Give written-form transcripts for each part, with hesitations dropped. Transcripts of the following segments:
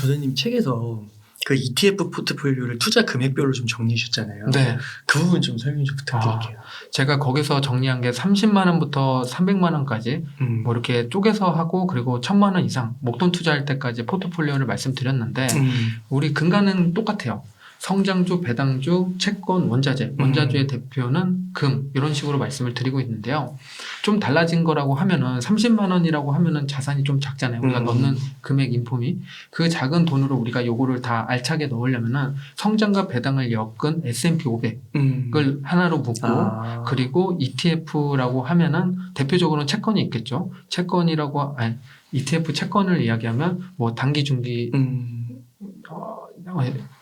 저자님 책에서 그 ETF 포트폴리오를 투자 금액별로 좀 정리해 주셨잖아요. 네. 그 부분 좀 설명 좀 부탁드릴게요. 제가 거기서 정리한 게 30만 원부터 300만 원까지 뭐 이렇게 쪼개서 하고 그리고 1000만 원 이상 목돈 투자할 때까지 포트폴리오를 말씀드렸는데 우리 근간은 똑같아요. 성장주, 배당주, 채권, 원자재. 원자주의 대표는 금 이런 식으로 말씀을 드리고 있는데요. 좀 달라진 거라고 하면은 30만 원이라고 하면은 자산이 좀 작잖아요. 우리가 넣는 금액 인폼이. 그 작은 돈으로 우리가 요거를 다 알차게 넣으려면은 성장과 배당을 엮은 S&P 500을 하나로 묶고 그리고 ETF라고 하면은 대표적으로는 채권이 있겠죠. 채권이라고 ETF 채권을 이야기하면 뭐 단기, 중기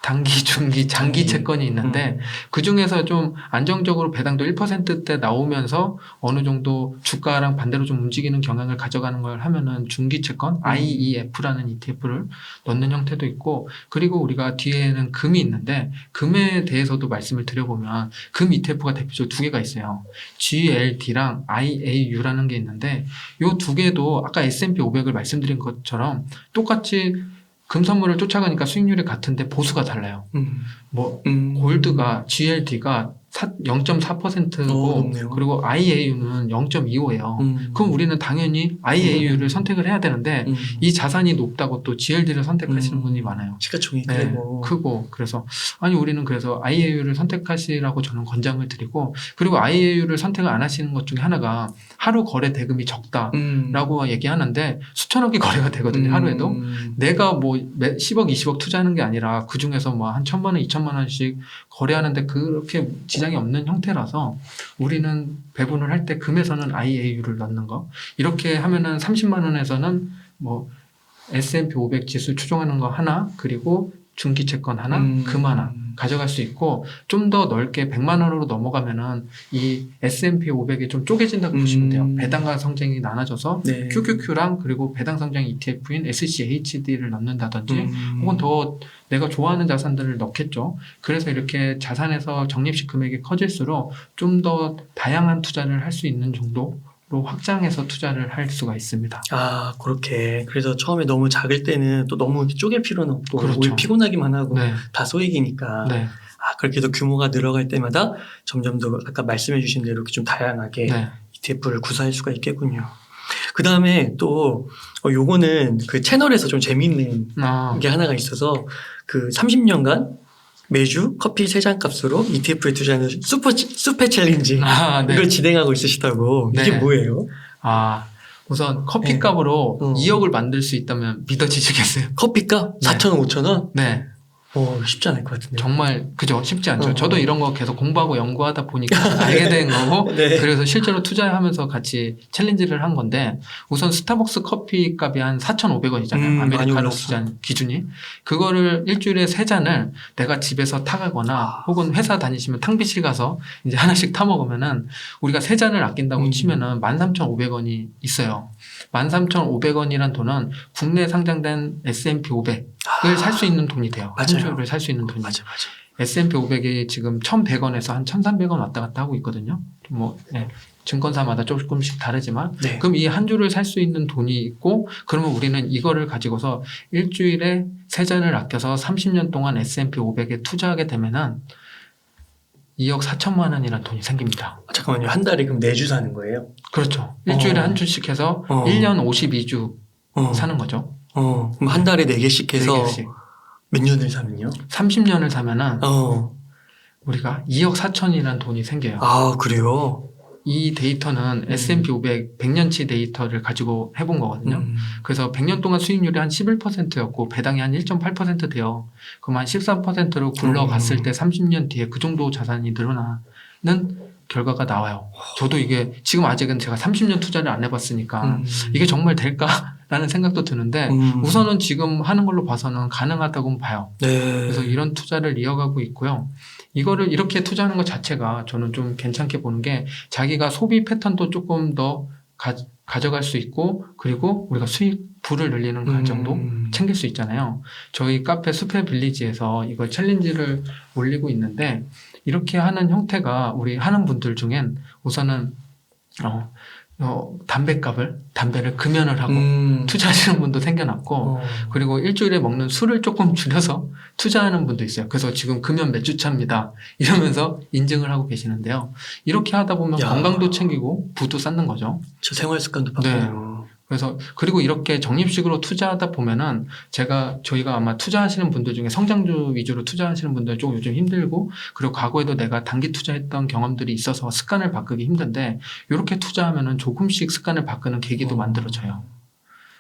단기, 중기, 장기 채권이 있는데 그 중에서 좀 안정적으로 배당도 1%대 나오면서 어느 정도 주가랑 반대로 좀 움직이는 경향을 가져가는 걸 하면은 중기 채권 IEF라는 ETF를 넣는 형태도 있고 그리고 우리가 뒤에는 금이 있는데 금에 대해서도 말씀을 드려보면 금 ETF가 대표적으로 두 개가 있어요. GLD랑 IAU라는 게 있는데 요 두 개도 아까 S&P 500을 말씀드린 것처럼 똑같이 금 선물을 쫓아가니까 수익률이 같은데 보수가 달라요. 골드가 GLD가 0.4%고 그리고 IAU는 0.25예요. 그럼 우리는 당연히 IAU를 선택을 해야 되는데 이 자산이 높다고 또 GLD를 선택하시는 분이 많아요. 시가총액이 크고 그래서 우리는 그래서 IAU를 선택하시라고 저는 권장을 드리고 그리고 IAU를 선택을 안 하시는 것 중에 하나가 하루 거래 대금이 적다라고 얘기하는데 수천억이 거래가 되거든요. 하루에도. 내가 뭐 10억, 20억 투자하는 게 아니라 그 중에서 뭐 한 1000만 원, 2000만 원씩 거래하는데 그렇게 지장이 없는 형태라서 우리는 배분을 할 때 금에서는 IAU를 넣는 거. 이렇게 하면은 30만 원에서는 뭐 S&P 500 지수 추종하는 거 하나, 그리고 중기 채권 하나, 금 하나 가져갈 수 있고 좀 더 넓게 100만 원으로 넘어가면은 이 S&P 500이 좀 쪼개진다고 보시면 돼요. 배당과 성장이 나눠져서 QQQ랑 그리고 배당 성장 ETF인 SCHD를 넣는다든지 혹은 더 내가 좋아하는 자산들을 넣겠죠. 그래서 이렇게 자산에서 적립식 금액이 커질수록 좀 더 다양한 투자를 할 수 있는 정도 로 확장해서 투자를 할 수가 있습니다. 그렇게. 그래서 처음에 너무 작을 때는 또 너무 쪼갤 필요는 없고 그렇죠. 오히려 피곤하기만 하고 다 소액이니까. 그렇게 해서 규모가 늘어갈 때마다 점점 더 아까 말씀해 주신 대로 좀 다양하게 ETF를 구사할 수가 있겠군요. 그 다음에 또 요거는 그 채널에서 좀 재미있는 게 하나가 있어서 그 30년간 매주 커피 3잔 값으로 ETF에 투자하는 슈퍼 챌린지 이걸 진행하고 있으시다고. 이게 뭐예요? 우선 커피 값으로 2억을 만들 수 있다면 믿어지시겠어요? 커피 값? 4,000원, 5,000원? 네. 쉽지 않을 것 같은데. 정말 그죠? 쉽지 않죠. 저도 이런 거 계속 공부하고 연구하다 보니까 알게 된 거고 그래서 실제로 투자하면서 같이 챌린지를 한 건데 우선 스타벅스 커피 값이 한 4,500원이잖아요. 아메리카노 기준이. 그거를 일주일에 3잔을 내가 집에서 타가거나 혹은 회사 다니시면 탕비실 가서 이제 하나씩 타 먹으면은 우리가 3잔을 아낀다고 치면은 13,500원이 있어요. 13,500원이란 돈은 국내에 상장된 S&P 500을 살 수 있는 돈이 돼요. 한 주를 살 수 있는 돈이. 맞아. S&P 500이 지금 1,100원에서 한 1,300원 왔다 갔다 하고 있거든요. 증권사마다 조금씩 다르지만 그럼 이 한 주를 살 수 있는 돈이 있고 그러면 우리는 이거를 가지고서 일주일에 3잔을 아껴서 30년 동안 S&P 500에 투자하게 되면은 2억 4천만 원이라는 돈이 생깁니다. 잠깐만요. 한 달에 그럼 4주 사는 거예요? 그렇죠. 일주일에 한 주씩 해서 1년 52주 사는 거죠. 그럼 한 달에 4개씩 해서 4개씩. 몇 년을 사면요? 30년을 사면은 우리가 2억 4천이라는 돈이 생겨요. 그래요? 이 데이터는 S&P 500 100년치 데이터를 가지고 해본 거거든요. 그래서 100년 동안 수익률이 한 11%였고 배당이 한 1.8% 돼요. 그럼 한 13%로 굴러갔을 때 30년 뒤에 그 정도 자산이 늘어나는 결과가 나와요. 저도 이게 지금 아직은 제가 30년 투자를 안 해봤으니까 이게 정말 될까라는 생각도 드는데 우선은 지금 하는 걸로 봐서는 가능하다고 봐요. 그래서 이런 투자를 이어가고 있고요. 이거를 이렇게 투자하는 것 자체가 저는 좀 괜찮게 보는 게 자기가 소비 패턴도 조금 더 가져갈 수 있고 그리고 우리가 수익부를 늘리는 과정도 챙길 수 있잖아요. 저희 카페 숲의 빌리지에서 이걸 챌린지를 올리고 있는데 이렇게 하는 형태가 우리 하는 분들 중엔 우선은 담배를 금연을 하고 투자하시는 분도 생겨났고, 그리고 일주일에 먹는 술을 조금 줄여서 투자하는 분도 있어요. 그래서 지금 금연 몇 주 차입니다 이러면서 인증을 하고 계시는데요. 이렇게 하다 보면 건강도 챙기고 부도 쌓는 거죠. 저 생활 습관도 바뀌네요. 그래서 그리고 이렇게 적립식으로 투자하다 보면은 저희가 아마 투자하시는 분들 중에 성장주 위주로 투자하시는 분들 좀 요즘 힘들고, 그리고 과거에도 내가 단기 투자했던 경험들이 있어서 습관을 바꾸기 힘든데, 이렇게 투자하면은 조금씩 습관을 바꾸는 계기도 만들어져요.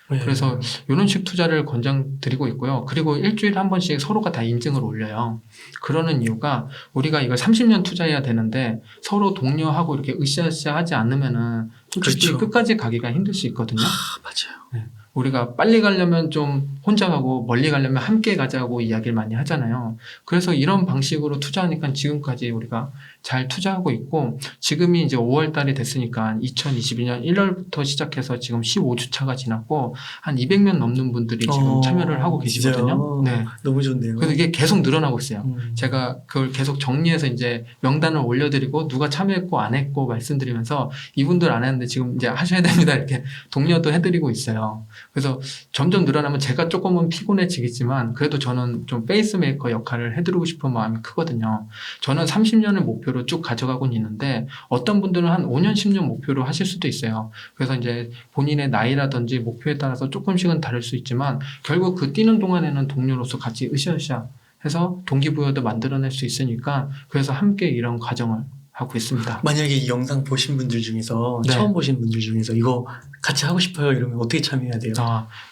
그래서 이런 식 투자를 권장드리고 있고요. 그리고 일주일에 한 번씩 서로가 다 인증을 올려요. 그러는 이유가, 우리가 이걸 30년 투자해야 되는데 서로 독려하고 이렇게 으쌰으쌰 하지 않으면은 솔직히 그렇죠. 끝까지 가기가 힘들 수 있거든요. 맞아요. 네. 우리가 빨리 가려면 좀 혼자 가고 멀리 가려면 함께 가자고 이야기를 많이 하잖아요. 그래서 이런 방식으로 투자하니까 지금까지 우리가 잘 투자하고 있고, 지금이 이제 5월 달이 됐으니까 2022년 1월부터 시작해서 지금 15주 차가 지났고, 한 200명 넘는 분들이 지금 참여를 하고 계시거든요. 네. 너무 좋네요. 그래서 이게 계속 늘어나고 있어요. 제가 그걸 계속 정리해서 이제 명단을 올려드리고 누가 참여했고 안 했고 말씀드리면서, 이분들 안 했는데 지금 이제 하셔야 됩니다 이렇게 독려도 해드리고 있어요. 그래서 점점 늘어나면 제가 조금은 피곤해지겠지만, 그래도 저는 좀 페이스메이커 역할을 해드리고 싶은 마음이 크거든요. 저는 30년을 목표로 쭉 가져가고 있는데, 어떤 분들은 한 5년, 10년 목표로 하실 수도 있어요. 그래서 이제 본인의 나이라든지 목표에 따라서 조금씩은 다를 수 있지만, 결국 그 뛰는 동안에는 동료로서 같이 으쌰으쌰 해서 동기부여도 만들어낼 수 있으니까, 그래서 함께 이런 과정을 하고 있습니다. 만약에 이 영상 보신 분들 중에서 네. 처음 보신 분들 중에서 이거 같이 하고 싶어요 이러면 어떻게 참여해야 돼요?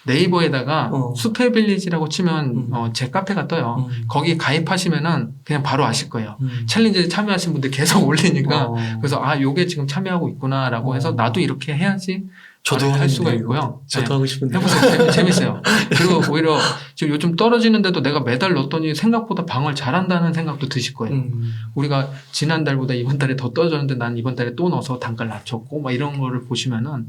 네이버에다가 숲의 빌리지라고 치면 제 카페가 떠요. 거기 가입하시면은 그냥 바로 아실 거예요. 챌린지에 참여하신 분들 계속 올리니까 그래서 요게 지금 참여하고 있구나라고 해서 나도 이렇게 해야지 저도 할 수가 하는데요. 있고요. 저도 네. 하고 싶은데. 해보세요. 재밌어요. 그리고 오히려 지금 요즘 떨어지는데도 내가 매달 넣었더니 생각보다 방을 잘한다는 생각도 드실 거예요. 우리가 지난달보다 이번 달에 더 떨어졌는데 난 이번 달에 또 넣어서 단가를 낮췄고 막 이런 거를 보시면은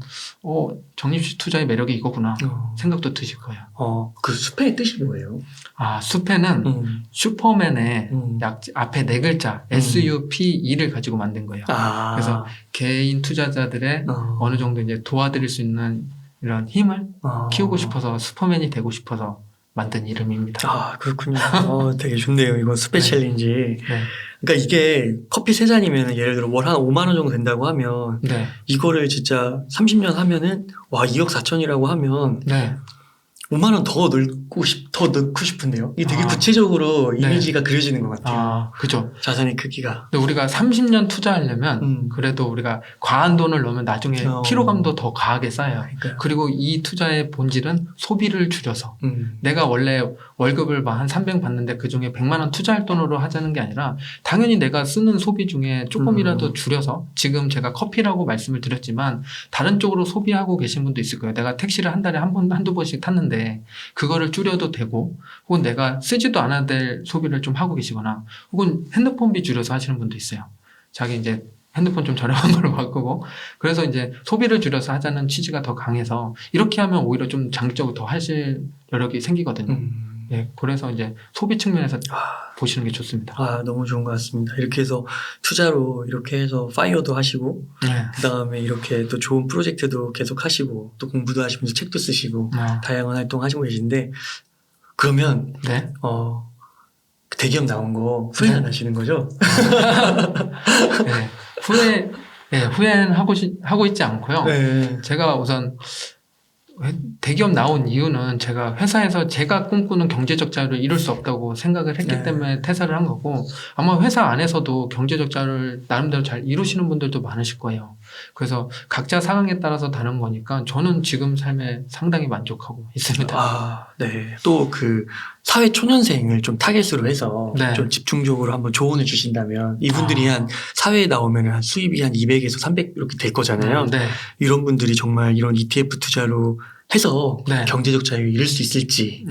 적립식 투자의 매력이 이거구나 생각도 드실 거예요. 그 숲의 뜻이 뭐예요? 숲에는 슈퍼맨의 앞에 네 글자 SUPE를 가지고 만든 거예요. 그래서 개인 투자자들의 어느 정도 이제 도와드릴 수 있는 이런 힘을 키우고 싶어서, 슈퍼맨이 되고 싶어서 만든 이름입니다. 그렇군요. 되게 좋네요. 이거 숲의 네. 챌린지. 네. 그러니까 이게 커피 3잔이면 예를 들어 월 한 5만 원 정도 된다고 하면 네. 이거를 진짜 30년 하면은 2억 4천이라고 하면 네. 5만 원 더 넣고 싶은데요. 이게 되게 구체적으로 네. 이미지가 그려지는 것 같아요. 그죠. 자산의 크기가. 근데 우리가 30년 투자하려면 그래도 우리가 과한 돈을 넣으면 나중에 피로감도 더 과하게 쌓여요. 그러니까요. 그리고 이 투자의 본질은 소비를 줄여서 내가 원래 월급을 한 300 받는데 그중에 100만 원 투자할 돈으로 하자는 게 아니라, 당연히 내가 쓰는 소비 중에 조금이라도 줄여서, 지금 제가 커피라고 말씀을 드렸지만 다른 쪽으로 소비하고 계신 분도 있을 거예요. 내가 택시를 한 달에 한두 번씩 탔는데 그거를 줄여도 되고, 혹은 내가 쓰지도 않아야 될 소비를 좀 하고 계시거나, 혹은 핸드폰비 줄여서 하시는 분도 있어요. 자기 이제 핸드폰 좀 저렴한 걸로 바꾸고, 그래서 이제 소비를 줄여서 하자는 취지가 더 강해서 이렇게 하면 오히려 좀 장기적으로 더 하실 여력이 생기거든요. 네, 그래서 이제 소비 측면에서 보시는 게 좋습니다. 너무 좋은 것 같습니다. 이렇게 해서 투자로 이렇게 해서 파이어도 하시고, 네. 그 다음에 이렇게 또 좋은 프로젝트도 계속 하시고, 또 공부도 하시면서 책도 쓰시고, 다양한 활동 하시고 계신데, 그러면, 네. 대기업 나온 거 후회 안 하시는 거죠? 네. 후회는 하고 있지 않고요. 네. 제가 우선 대기업 나온 이유는 제가 회사에서 제가 꿈꾸는 경제적 자유를 이룰 수 없다고 생각을 했기 때문에 퇴사를 한 거고, 아마 회사 안에서도 경제적 자유를 나름대로 잘 이루시는 분들도 많으실 거예요. 그래서 각자 상황에 따라서 다른 거니까 저는 지금 삶에 상당히 만족하고 있습니다. 네. 또 사회 초년생을 좀 타겟으로 해서 네. 좀 집중적으로 한번 조언을 주신다면, 이분들이 한 사회에 나오면 한 수입이 한 200에서 300 이렇게 될 거잖아요. 네. 이런 분들이 정말 이런 ETF 투자로 해서 네. 경제적 자유 이룰 수 있을지.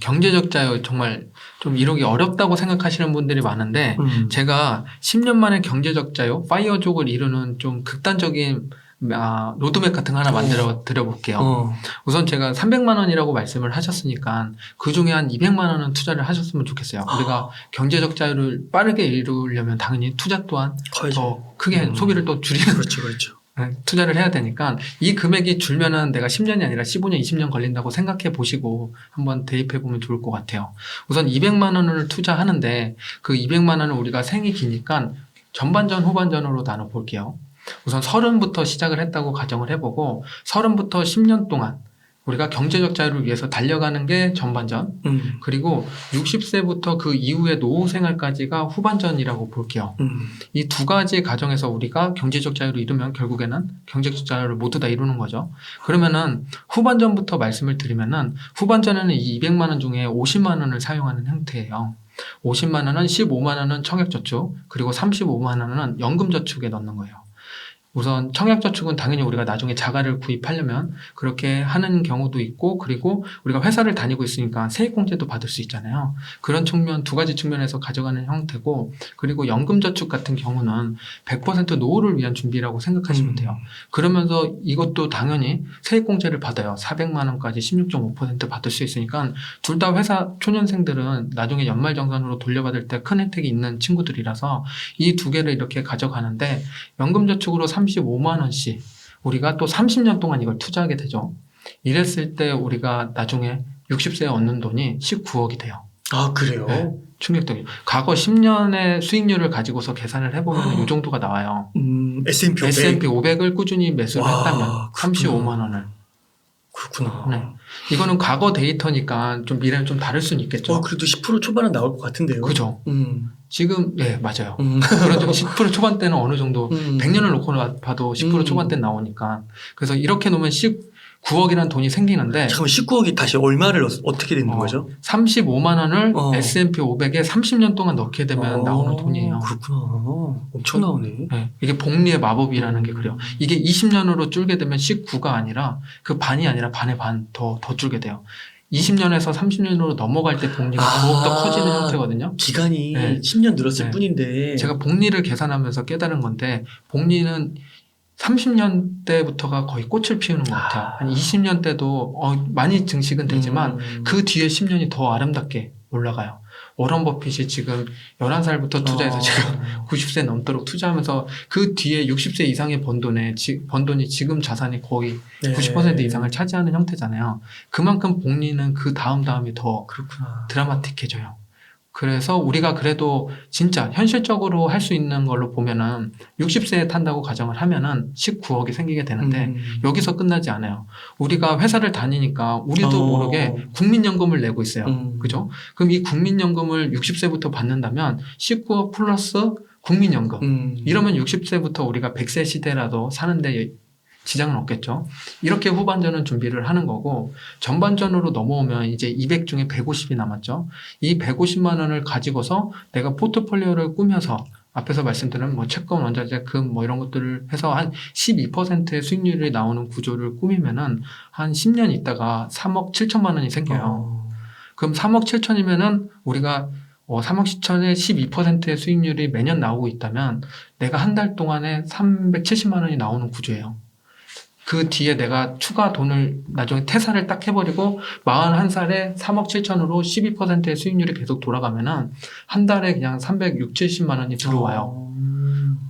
경제적 자유 정말 좀 이루기 어렵다고 생각하시는 분들이 많은데, 제가 10년 만에 경제적 자유, 파이어족을 이루는 좀 극단적인 로드맵 같은 거 하나 만들어 드려볼게요. 우선 제가 300만 원이라고 말씀을 하셨으니까 그 중에 한 200만 원은 투자를 하셨으면 좋겠어요. 우리가 경제적 자유를 빠르게 이루려면 당연히 투자 또한 커야죠. 더 크게 소비를 또 줄이는. 그렇죠. 투자를 해야 되니까 이 금액이 줄면은 내가 10년이 아니라 15년, 20년 걸린다고 생각해 보시고 한번 대입해 보면 좋을 것 같아요. 우선 200만 원을 투자하는데 그 200만 원을 우리가 생이 기니까 전반전, 후반전으로 나눠 볼게요. 우선 30부터 시작을 했다고 가정을 해보고 30부터 10년 동안 우리가 경제적 자유를 위해서 달려가는 게 전반전, 그리고 60세부터 그 이후의 노후 생활까지가 후반전이라고 볼게요. 이 두 가지 가정에서 우리가 경제적 자유를 이루면 결국에는 경제적 자유를 모두 다 이루는 거죠. 그러면은 후반전부터 말씀을 드리면은 후반전에는 이 200만 원 중에 50만 원을 사용하는 형태예요. 50만 원은 15만 원은 청약저축, 그리고 35만 원은 연금저축에 넣는 거예요. 우선 청약저축은 당연히 우리가 나중에 자가를 구입하려면 그렇게 하는 경우도 있고, 그리고 우리가 회사를 다니고 있으니까 세액공제도 받을 수 있잖아요. 그런 측면, 두 가지 측면에서 가져가는 형태고, 그리고 연금저축 같은 경우는 100% 노후를 위한 준비라고 생각하시면 돼요. 그러면서 이것도 당연히 세액공제를 받아요. 400만 원까지 16.5% 받을 수 있으니까 둘 다 회사 초년생들은 나중에 연말정산으로 돌려받을 때 큰 혜택이 있는 친구들이라서 이 두 개를 이렇게 가져가는데, 연금저축으로 35만 원씩 우리가 또 30년 동안 이걸 투자하게 되죠. 이랬을 때 우리가 나중에 60세에 얻는 돈이 19억이 돼요. 아, 그래요? 네, 충격적이에요. 과거 10년의 수익률을 가지고서 계산을 해보면 이 정도가 나와요. S&P 500? S&P 500을 꾸준히 매수를 했다면 35만 원을. 그렇구나. 네. 이거는 과거 데이터니까 좀 미래는 좀 다를 수는 있겠죠. 그래도 10% 초반은 나올 것 같은데요. 그죠. 지금, 네, 맞아요. 그런 좀 10% 초반대는 어느 정도, 100년을 놓고 봐도 10% 초반대 나오니까. 그래서 이렇게 놓으면 19억이라는 돈이 생기는데. 잠깐만, 19억이 다시 얼마를 어떻게 되는 거죠? 35만 원을 S&P 500에 30년 동안 넣게 되면 나오는 돈이에요. 그렇구나. 엄청 나오네. 네, 이게 복리의 마법이라는 게 그래요. 이게 20년으로 줄게 되면 19가 아니라 그 반이 아니라 반의 반 더 줄게 돼요. 20년에서 30년으로 넘어갈 때 복리가 더욱더 커지는 형태거든요. 기간이 10년 늘었을 뿐인데. 제가 복리를 계산하면서 깨달은 건데, 복리는 30년 때부터가 거의 꽃을 피우는 것 같아요. 한 20년 때도 많이 증식은 되지만 그 뒤에 10년이 더 아름답게 올라가요. 워런 버핏이 지금 11살부터 투자해서 지금 90세 넘도록 투자하면서 그 뒤에 60세 이상의 번 돈이 지금 자산이 거의 90% 이상을 차지하는 형태잖아요. 그만큼 복리는 그 다음이 더 드라마틱해져요. 그래서 우리가 그래도 진짜 현실적으로 할 수 있는 걸로 보면은 60세에 탄다고 가정을 하면은 19억이 생기게 되는데 여기서 끝나지 않아요. 우리가 회사를 다니니까 우리도 모르게 국민연금을 내고 있어요. 그죠? 그럼 이 국민연금을 60세부터 받는다면 19억 플러스 국민연금. 이러면 60세부터 우리가 100세 시대라도 사는데 지장은 없겠죠. 이렇게 후반전은 준비를 하는 거고, 전반전으로 넘어오면 이제 200 중에 150이 남았죠. 이 150만 원을 가지고서 내가 포트폴리오를 꾸며서 앞에서 말씀드린 뭐 채권, 원자재, 금 뭐 이런 것들을 해서 한 12%의 수익률이 나오는 구조를 꾸미면은 한 10년 있다가 3억 7천만 원이 생겨요. 그럼 3억 7천이면은 우리가 3억 7천에 12%의 수익률이 매년 나오고 있다면 내가 한 달 동안에 370만 원이 나오는 구조예요. 그 뒤에 내가 추가 돈을 나중에 퇴사를 딱 해버리고 41살에 3억 7천으로 12%의 수익률이 계속 돌아가면은 한 달에 그냥 360, 70만 원이 들어와요.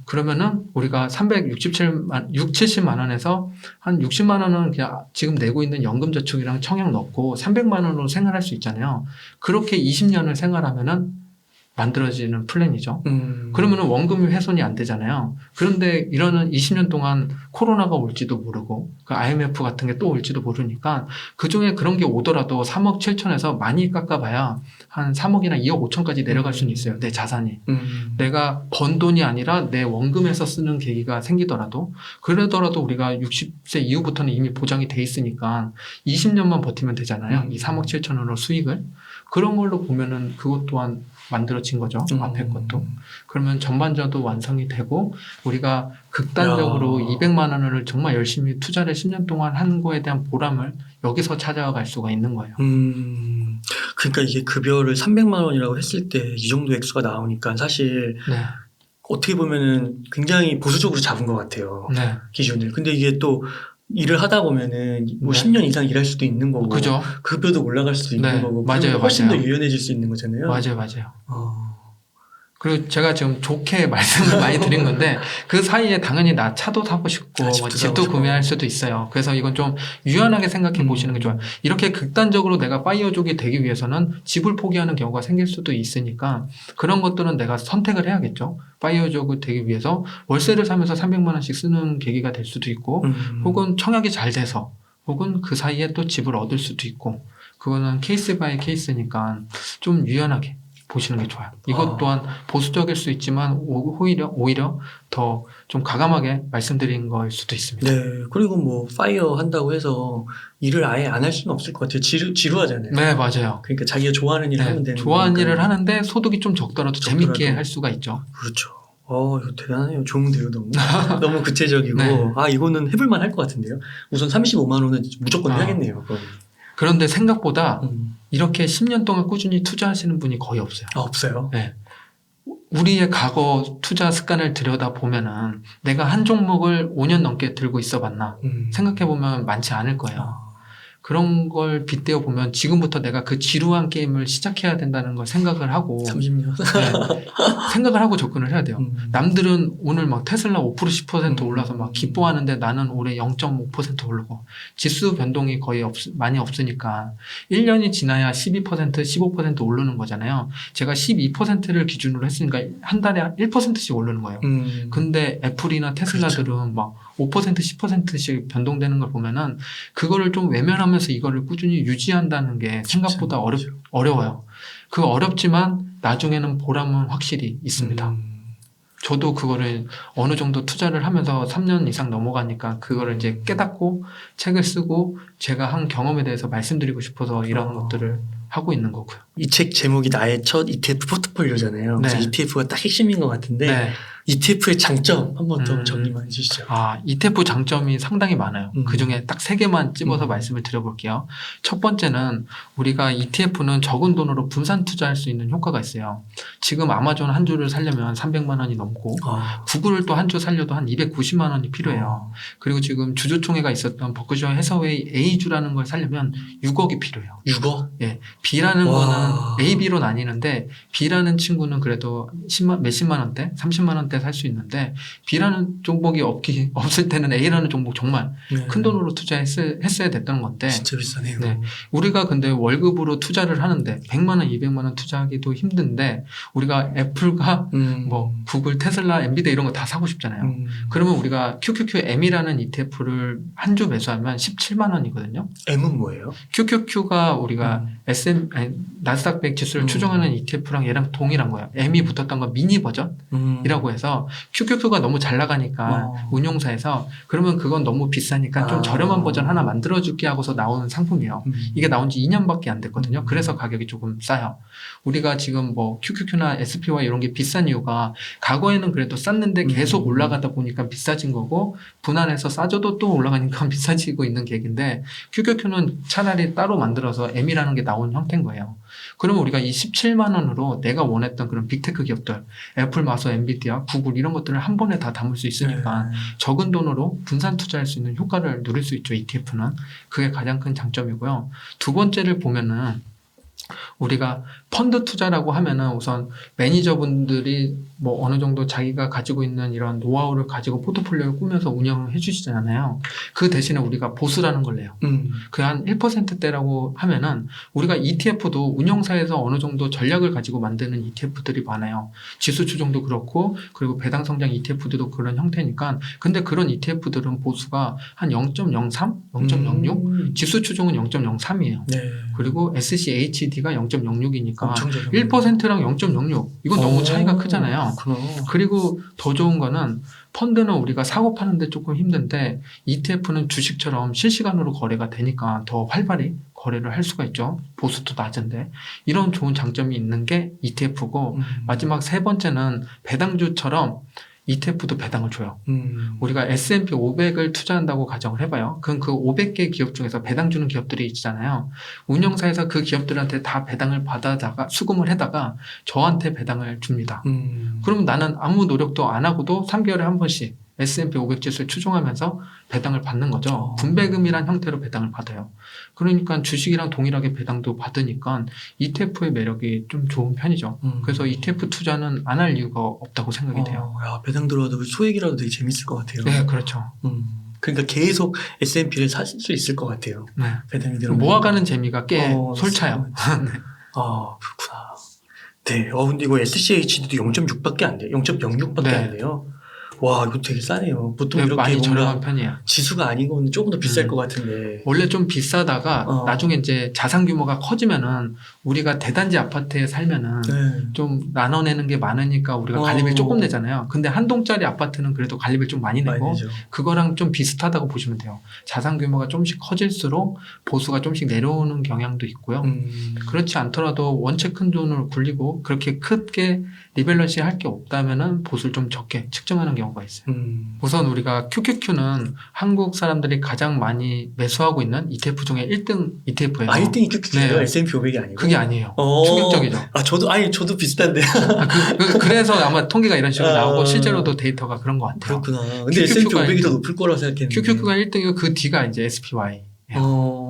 그러면은 우리가 70만 원에서 한 60만 원은 그냥 지금 내고 있는 연금저축이랑 청약 넣고 300만 원으로 생활할 수 있잖아요. 그렇게 20년을 생활하면은 만들어지는 플랜이죠. 그러면은 원금이 훼손이 안 되잖아요. 그런데 이러는 20년 동안 코로나가 올지도 모르고 그 IMF 같은 게 또 올지도 모르니까 그중에 그런 게 오더라도 3억 7천에서 많이 깎아봐야 한 3억이나 2억 5천까지 내려갈 수는 있어요. 내 자산이. 내가 번 돈이 아니라 내 원금에서 쓰는 계기가 생기더라도, 그러더라도 우리가 60세 이후부터는 이미 보장이 돼 있으니까 20년만 버티면 되잖아요. 이 3억 7천원으로 수익을. 그런 걸로 보면은 그것 또한 만들어진 거죠. 앞에 것도. 그러면 전반전도 완성이 되고 우리가 극단적으로 200만 원을 정말 열심히 투자를 10년 동안 한 거에 대한 보람을 여기서 찾아갈 수가 있는 거예요. 그러니까 이게 급여를 300만 원이라고 했을 때 이 정도 액수가 나오니까 사실 어떻게 보면은 굉장히 보수적으로 잡은 것 같아요. 기준을. 근데 이게 또 일을 하다 보면은 뭐 10년 이상 일할 수도 있는 거고, 그죠. 급여도 올라갈 수도 있는 거고, 맞아요, 훨씬 맞아요. 더 유연해질 수 있는 거잖아요. 맞아요. 그리고 제가 지금 좋게 말씀을 많이 드린 건데 그 사이에 당연히 나 차도 사고 싶고 뭐 집도 구매할 수도 있어요. 그래서 이건 좀 유연하게 생각해 보시는 게 좋아요. 이렇게 극단적으로 내가 파이어족이 되기 위해서는 집을 포기하는 경우가 생길 수도 있으니까 그런 것들은 내가 선택을 해야겠죠. 파이어족이 되기 위해서 월세를 사면서 300만 원씩 쓰는 계기가 될 수도 있고 혹은 청약이 잘 돼서 혹은 그 사이에 또 집을 얻을 수도 있고 그거는 케이스 바이 케이스니까 좀 유연하게 보시는 게 좋아요. 이것 또한 보수적일 수 있지만 오히려 더 좀 과감하게 말씀드린 거일 수도 있습니다. 네. 그리고 뭐 파이어 한다고 해서 일을 아예 안 할 수는 없을 것 같아요. 지루하잖아요. 네, 맞아요. 그러니까 자기가 좋아하는 일을 하면 되는 좋아하는 거니까. 일을 하는데 소득이 좀 적더라도 재밌게 할 수가 있죠. 그렇죠. 이거 대단해요. 좋은데요, 너무. 너무 구체적이고. 네. 이거는 해볼만 할 것 같은데요. 우선 35만 원은 무조건 해야겠네요. 그건. 그런데 생각보다 이렇게 10년 동안 꾸준히 투자하시는 분이 거의 없어요. 없어요? 네. 우리의 과거 투자 습관을 들여다보면은 내가 한 종목을 5년 넘게 들고 있어 봤나 생각해보면 많지 않을 거예요. 그런 걸 빗대어 보면 지금부터 내가 그 지루한 게임을 시작해야 된다는 걸 생각을 하고 30년. 생각을 하고 접근을 해야 돼요. 남들은 오늘 막 테슬라 5% 10% 올라서 막 기뻐하는데 나는 올해 0.5% 오르고 지수 변동이 거의 많이 없으니까 1년이 지나야 12% 15% 오르는 거잖아요. 제가 12%를 기준으로 했으니까 한 달에 1%씩 오르는 거예요. 근데 애플이나 테슬라들은 막 5% 10%씩 변동되는 걸 보면은 그거를 좀 외면하면서 이거를 꾸준히 유지한다는 게 생각보다 어려워요. 그 어렵지만 나중에는 보람은 확실히 있습니다. 저도 그거를 어느 정도 투자를 하면서 3년 이상 넘어가니까 그거를 이제 깨닫고 책을 쓰고 제가 한 경험에 대해서 말씀드리고 싶어서 이런 것들을 하고 있는 거고요. 이 책 제목이 나의 첫 ETF 포트폴리오잖아요. 그래서 ETF가 딱 핵심인 것 같은데 ETF의 장점 한번 더 정리만 해주시죠. ETF 장점이 상당히 많아요. 그중에 딱 3개만 찝어서 말씀을 드려볼게요. 첫 번째는 우리가 ETF는 적은 돈으로 분산 투자할 수 있는 효과가 있어요. 지금 아마존 한 주를 사려면 300만 원이 넘고 구글을 또 한 주 살려도 한 290만 원이 필요해요. 그리고 지금 주주총회가 있었던 버크셔 해서웨이 A주라는 걸 사려면 6억이 필요해요. 6억? 예. B라는 거는 A, B로 나뉘는데 B라는 친구는 그래도 몇십만 원대, 30만 원대 살 수 있는데 B라는 종목이 없을 때는 A라는 종목 정말 큰 돈으로 투자했어야 됐던 건데 진짜 비싸네요. 우리가 근데 월급으로 투자를 하는데 100만 원, 200만 원 투자하기도 힘든데 우리가 애플과 뭐 구글, 테슬라, 엔비디아 이런 거 다 사고 싶잖아요. 그러면 우리가 QQQM이라는 ETF를 한 주 매수하면 17만 원이거든요. M은 뭐예요? QQQ가 우리가 나스닥 100 지수를 추정하는 ETF랑 얘랑 동일한 거예요. M이 붙었던 건 미니 버전이라고 해서 QQQ가 너무 잘 나가니까 운용사에서 그러면 그건 너무 비싸니까 좀 저렴한 버전 하나 만들어줄게 하고서 나오는 상품이에요. 이게 나온 지 2년밖에 안 됐거든요. 그래서 가격이 조금 싸요. 우리가 지금 뭐 QQQ나 SPY 이런 게 비싼 이유가 과거에는 그래도 쌌는데 계속 올라가다 보니까 비싸진 거고 분할해서 싸져도 또 올라가니까 비싸지고 있는 계획인데 QQQ는 차라리 따로 만들어서 M이라는 게 나온 형태인 거예요. 그러면 우리가 이 17만 원으로 내가 원했던 그런 빅테크 기업들, 애플, 마소, 엔비디아, 구글 이런 것들을 한 번에 다 담을 수 있으니까 적은 돈으로 분산 투자할 수 있는 효과를 누릴 수 있죠. ETF는. 그게 가장 큰 장점이고요. 두 번째를 보면은 우리가 펀드 투자라고 하면은 우선 매니저분들이 뭐 어느 정도 자기가 가지고 있는 이런 노하우를 가지고 포트폴리오를 꾸며서 운영을 해주시잖아요. 그 대신에 우리가 보수라는 걸 내요. 그 한 1%대라고 하면은 우리가 ETF도 운영사에서 어느 정도 전략을 가지고 만드는 ETF들이 많아요. 지수 추종도 그렇고 그리고 배당 성장 ETF들도 그런 형태니까 근데 그런 ETF들은 보수가 한 0.03, 0.06, 지수 추종은 0.03이에요. 그리고 SCHD가 0.06이니까 1%랑 0.06 이건 너무 차이가 크잖아요. 그리고 더 좋은 거는 펀드는 우리가 사고 파는데 조금 힘든데 ETF는 주식처럼 실시간으로 거래가 되니까 더 활발히 거래를 할 수가 있죠. 보수도 낮은데 이런 좋은 장점이 있는 게 ETF고 마지막 세 번째는 배당주처럼 ETF도 배당을 줘요. 우리가 S&P 500을 투자한다고 가정을 해봐요. 그럼 그 500개 기업 중에서 배당 주는 기업들이 있잖아요. 운영사에서 그 기업들한테 다 배당을 받아다가 수금을 해다가 저한테 배당을 줍니다. 그러면 나는 아무 노력도 안 하고도 3개월에 한 번씩 S&P 500 지수를 추종하면서 배당을 받는 거죠. 분배금이란 형태로 배당을 받아요. 그러니까 주식이랑 동일하게 배당도 받으니까 ETF의 매력이 좀 좋은 편이죠. 그래서 ETF 투자는 안 할 이유가 없다고 생각이 돼요. 야, 배당 들어와도 소액이라도 되게 재밌을 것 같아요. 네, 그렇죠. 그러니까 계속 S&P를 사실 수 있을 것 같아요. 네. 배당이 들어오면. 모아가는 재미가 꽤 솔차요. 네. 그렇구나. 네. 근데 이거 SCHD도 0.6밖에 안 돼요. 0.06밖에 네. 안 돼요. 와, 이거 되게 싸네요. 보통 네, 이렇게 많이 뭔가 저렴한 편이에요. 지수가 아닌 건 조금 더 비쌀 것 같은데. 원래 좀 비싸다가 나중에 이제 자산 규모가 커지면은 우리가 대단지 아파트에 살면은 좀 나눠내는 게 많으니까 우리가 관리비를 조금 내잖아요. 근데 한 동짜리 아파트는 그래도 관리비를 좀 많이 내고 그거랑 좀 비슷하다고 보시면 돼요. 자산 규모가 조금씩 커질수록 보수가 조금씩 내려오는 경향도 있고요. 그렇지 않더라도 원체 큰 돈을 굴리고 그렇게 크게 리밸런싱 할 게 없다면은 보수를 좀 적게 측정하는 경우가 있어요. 우선 우리가 QQQ는 한국 사람들이 가장 많이 매수하고 있는 ETF 중에 1등 ETF예요. 1등이 QQQ예요? 네. S&P 500이 아니고? 그게 아니에요. 충격적이죠. 저도 비슷한데. 그래서 아마 통계가 이런 식으로 나오고 실제로도 데이터가 그런 것 같아요. 그렇구나. 근데 S&P 500이 더 높을 거라고 생각했는데. QQQ가 1등이고 그 뒤가 이제 SPY.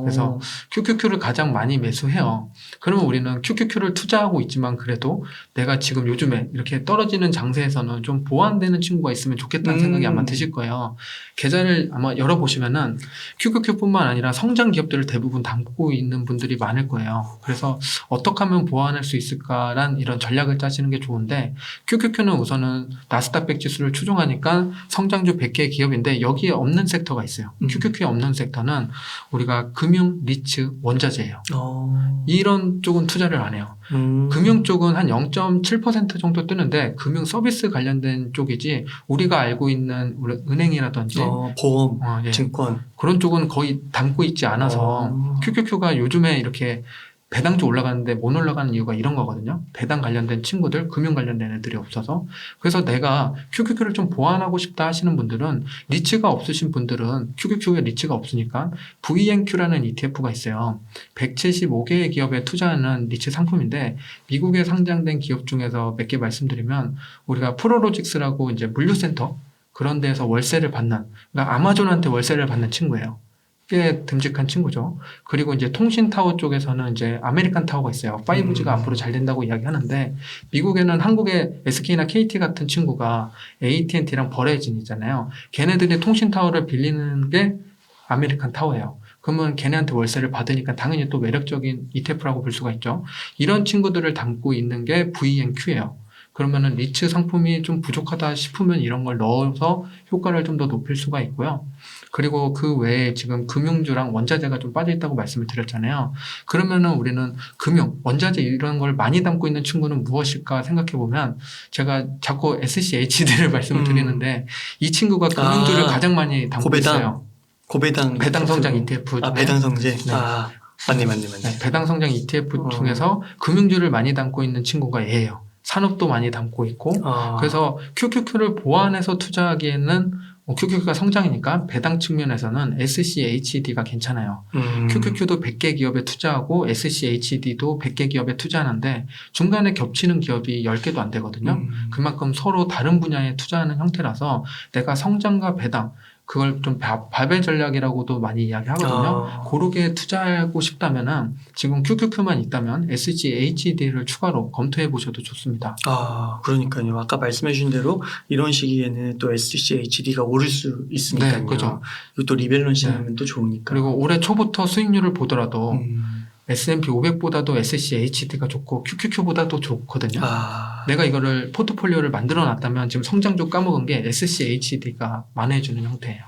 그래서 QQQ를 가장 많이 매수해요. 그러면 우리는 QQQ를 투자하고 있지만 그래도 내가 지금 요즘에 이렇게 떨어지는 장세에서는 좀 보완되는 친구가 있으면 좋겠다는 생각이 아마 드실 거예요. 계좌를 아마 열어보시면은 QQQ뿐만 아니라 성장 기업들을 대부분 담고 있는 분들이 많을 거예요. 그래서 어떻게 하면 보완할 수 있을까란 이런 전략을 짜시는 게 좋은데 QQQ는 우선은 나스닥 100 지수를 추종하니까 성장주 100개 기업인데 여기에 없는 섹터가 있어요. QQQ에 없는 섹터는 우리가 금융, 리츠, 원자재예요. 이런 쪽은 투자를 안 해요. 금융 쪽은 한 0.7% 정도 뜨는데 금융 서비스 관련된 쪽이지 우리가 알고 있는 은행이라든지 보험, 증권 그런 쪽은 거의 담고 있지 않아서 QQQ가 요즘에 이렇게 배당주 올라가는데 못 올라가는 이유가 이런 거거든요. 배당 관련된 친구들, 금융 관련된 애들이 없어서. 그래서 내가 QQQ를 좀 보완하고 싶다 하시는 분들은 리츠가 없으신 분들은 QQQ에 리츠가 없으니까 VNQ라는 ETF가 있어요. 175개의 기업에 투자하는 리츠 상품인데 미국에 상장된 기업 중에서 몇 개 말씀드리면 우리가 프로로직스라고 이제 물류센터 그런 데에서 월세를 받는, 그러니까 아마존한테 월세를 받는 친구예요. 꽤 듬직한 친구죠. 그리고 이제 통신타워 쪽에서는 이제 아메리칸 타워가 있어요. 5G가 앞으로 잘 된다고 이야기하는데 미국에는 한국의 SK나 KT 같은 친구가 AT&T랑 버레이즌이잖아요. 걔네들이 통신타워를 빌리는 게 아메리칸 타워예요. 그러면 걔네한테 월세를 받으니까 당연히 또 매력적인 ETF라고 볼 수가 있죠. 이런 친구들을 담고 있는 게 VNQ예요. 그러면은 리츠 상품이 좀 부족하다 싶으면 이런 걸 넣어서 효과를 좀 더 높일 수가 있고요. 그리고 그 외에 지금 금융주랑 원자재가 좀 빠져있다고 말씀을 드렸잖아요. 그러면은 우리는 금융, 원자재 이런 걸 많이 담고 있는 친구는 무엇일까 생각해보면 제가 자꾸 SCHD를 말씀을 드리는데 이 친구가 금융주를 가장 많이 담고 있어요. 배당 성장 ETF. 배당 성장. 네. 맞네. 네, 배당 성장 ETF 중에서 금융주를 많이 담고 있는 친구가 얘예요. 산업도 많이 담고 있고 그래서 QQQ를 보완해서 투자하기에는 QQQ가 성장이니까 배당 측면에서는 SCHD가 괜찮아요. QQQ도 100개 기업에 투자하고 SCHD도 100개 기업에 투자하는데 중간에 겹치는 기업이 10개도 안 되거든요. 그만큼 서로 다른 분야에 투자하는 형태라서 내가 성장과 배당 그걸 좀 바벨 전략이라고도 많이 이야기하거든요. 고르게 투자하고 싶다면은 지금 QQQ만 있다면 SGHD를 추가로 검토해 보셔도 좋습니다. 그러니까요. 아까 말씀해 주신 대로 이런 시기에는 또 SGHD가 오를 수 있으니까요. 네, 그렇죠. 그리고 또 리밸런싱하면 또 좋으니까. 그리고 올해 초부터 수익률을 보더라도 S&P 500보다도 SCHD가 좋고 QQQ보다도 좋거든요. 내가 이거를 포트폴리오를 만들어 놨다면 지금 성장주 까먹은 게 SCHD가 만회해주는 형태예요.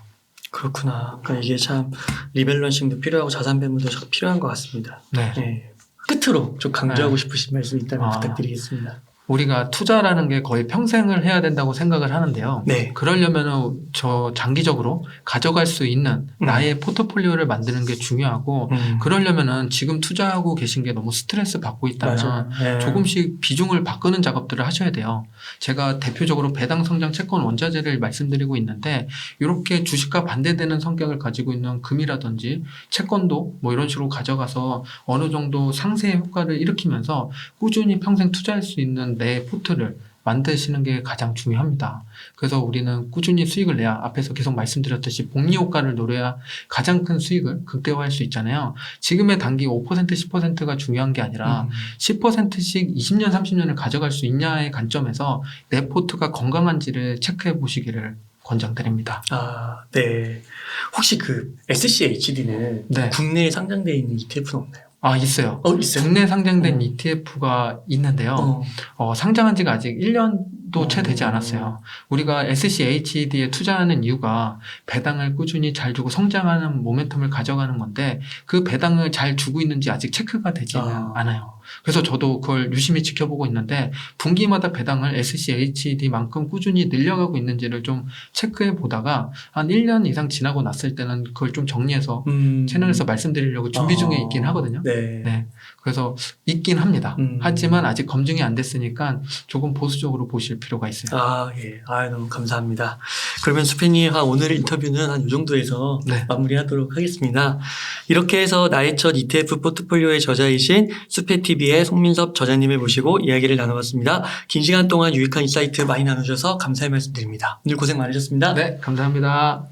그렇구나. 그러니까 이게 참 리밸런싱도 필요하고 자산 배분도 필요한 것 같습니다. 네. 끝으로 좀 강조하고 싶으신 말씀 있다면 부탁드리겠습니다. 우리가 투자라는 게 거의 평생을 해야 된다고 생각을 하는데요. 그러려면 저 장기적으로 가져갈 수 있는 나의 포트폴리오를 만드는 게 중요하고 그러려면은 지금 투자하고 계신 게 너무 스트레스 받고 있다면 조금씩 비중을 바꾸는 작업들을 하셔야 돼요. 제가 대표적으로 배당 성장 채권 원자재를 말씀드리고 있는데 이렇게 주식과 반대되는 성격을 가지고 있는 금이라든지 채권도 뭐 이런 식으로 가져가서 어느 정도 상세 효과를 일으키면서 꾸준히 평생 투자할 수 있는 내 포트를 만드시는 게 가장 중요합니다. 그래서 우리는 꾸준히 수익을 내야 앞에서 계속 말씀드렸듯이 복리 효과를 노려야 가장 큰 수익을 극대화할 수 있잖아요. 지금의 단기 5% 10%가 중요한 게 아니라 10%씩 20년 30년을 가져갈 수 있냐의 관점에서 내 포트가 건강한지를 체크해 보시기를 권장드립니다. 아, 네. 혹시 그 SCHD는 네. 국내에 상장되어 있는 ETF는 없나요? 아, 있어요. 있어요? 국내 상장된 ETF가 있는데요. 상장한 지가 아직 1년도 채 되지 않았어요. 우리가 SCHD에 투자하는 이유가 배당을 꾸준히 잘 주고 성장하는 모멘텀을 가져가는 건데 그 배당을 잘 주고 있는지 아직 체크가 되지는 않아요. 그래서 저도 그걸 유심히 지켜보고 있는데 분기마다 배당을 SCHD만큼 꾸준히 늘려가고 있는지를 좀 체크해 보다가 한 1년 이상 지나고 났을 때는 그걸 좀 정리해서 채널에서 말씀드리려고 준비 중에 있긴 하거든요. 네. 네. 그래서 있긴 합니다. 하지만 아직 검증이 안 됐으니까 조금 보수적으로 보실 필요가 있어요. 아, 예. 아, 너무 감사합니다. 그러면 수페님, 오늘 인터뷰는 한 이 정도에서 네. 마무리하도록 하겠습니다. 이렇게 해서 나의 첫 ETF 포트폴리오의 저자이신 수페TV의 송민섭 저자님을 모시고 이야기를 나눠봤습니다. 긴 시간 동안 유익한 인사이트 많이 나누셔서 감사의 말씀 드립니다. 오늘 고생 많으셨습니다. 네, 감사합니다.